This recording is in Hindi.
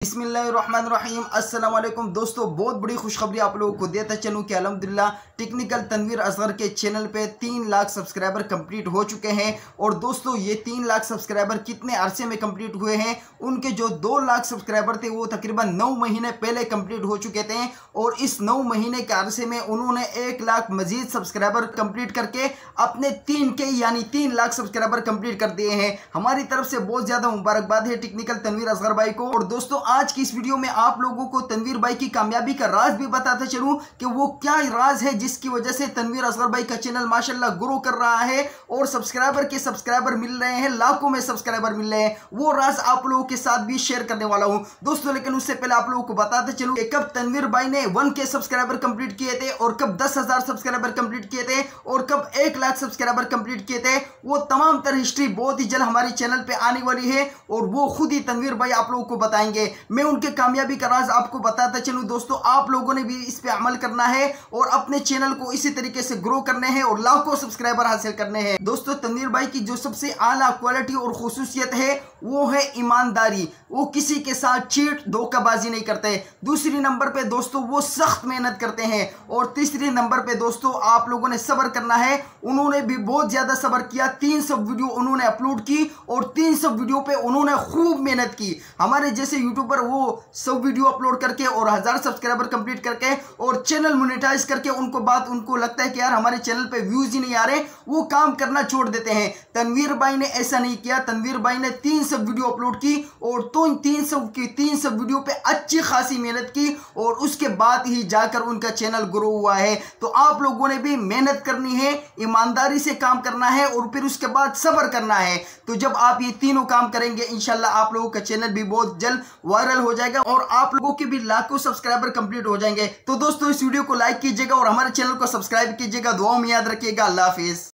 बिस्मिल्लाहिर्रहमानिर्रहीम। अस्सलाम वालेकुम दोस्तों, बहुत बड़ी खुशखबरी आप लोगों को देता चलूं कि अल्हम्दुलिल्लाह टेक्निकल तनवीर असगर के चैनल पे 3 लाख सब्सक्राइबर कंप्लीट हो चुके हैं। और दोस्तों ये 3 लाख सब्सक्राइबर कितने अरसे में कंप्लीट हुए हैं? उनके जो 2 लाख सब्सक्राइबर थे वो तकरीबन 9 महीने पहले कंप्लीट हो चुके थे। और इस 9 महीने के अरसे में उन्होंने 1 लाख मजीद सब्सक्राइबर कंप्लीट करके अपने 3 लाख सब्सक्राइबर कंप्लीट कर दिए हैं। हमारी तरफ से बहुत ज्यादा मुबारकबाद है टेक्निकल तनवीर असगर भाई को। और दोस्तों आज की इस वीडियो में आप लोगों को तनवीर भाई की कामयाबी का राज भी बताता चलूं कि वो क्या राज है जिसकी वजह से तनवीर असगर भाई का चैनल माशाल्लाह ग्रो कर रहा है और सब्सक्राइबर मिल रहे हैं, लाखों में सब्सक्राइबर मिल रहे हैं। वो राज आप लोगों के साथ भी शेयर करने वाला हूं दोस्तों। लेकिन उससे पहले आप लोगों को बताते चलूं कि कब तनवीर भाई ने 1K सब्सक्राइबर कंप्लीट किए थे और कब 10,000 सब्सक्राइबर कंप्लीट किए थे और कब 1 लाख सब्सक्राइबर कंप्लीट किए थे। वो तमाम तरह हिस्ट्री बहुत ही जल्द हमारे चैनल पे आने वाली है और वो खुद ही तनवीर भाई आप लोगों को बताएंगे। मैं उनके कामयाबी का राज आपको बताता चलूं दोस्तों। आप लोगों ने भी इस पे अमल करना है और अपने चैनल को इसी तरीके से ग्रो करने हैं और लाखों सब्सक्राइबर हासिल करने हैं। दोस्तों तनवीर भाई की जो सबसे आला क्वालिटी और खुसूसियत है वो है ईमानदारी। वो किसी के साथ चीट धोखाबाजी नहीं करते। दूसरी नंबर पे दोस्तों वो सख्त मेहनत करते हैं। और तीसरी नंबर पे दोस्तों आप लोगों ने सब्र करना है। उन्होंने भी बहुत ज्यादा सब्र किया। 300 वीडियो उन्होंने अपलोड की और 300 वीडियो पे उन्होंने खूब मेहनत की। हमारे जैसे यूट्यूबर वो 100 वीडियो अपलोड करके और 1000 सब्सक्राइबर कंप्लीट करके और चैनल मोनेटाइज करके उनको लगता है कि यार हमारे चैनल पे व्यूज ही नहीं आ रहे, वो काम करना छोड़ देते हैं। तनवीर भाई ने ऐसा नहीं किया। तनवीर भाई ने 300 वीडियो अपलोड की और तो 300 वीडियो पे अच्छी खासी मेहनत की और उसके बाद ही जाकर उनका चैनल ग्रो हुआ है। तो आप लोगों ने भी मेहनत करनी है, ईमानदारी से काम करना है और फिर उसके बाद सब्र करना है। तो जब आप ये तीनों काम करेंगे इंशाल्लाह आप लोगों का चैनल भी बहुत जल्द वायरल हो जाएगा और आप लोगों के भी लाखों सब्सक्राइबर कंप्लीट हो जाएंगे। तो दोस्तों इस वीडियो को लाइक कीजिएगा और हमारे चैनल को सब्सक्राइब कीजिएगा। दुआओं में याद रखिएगा। अल्लाह हाफिज।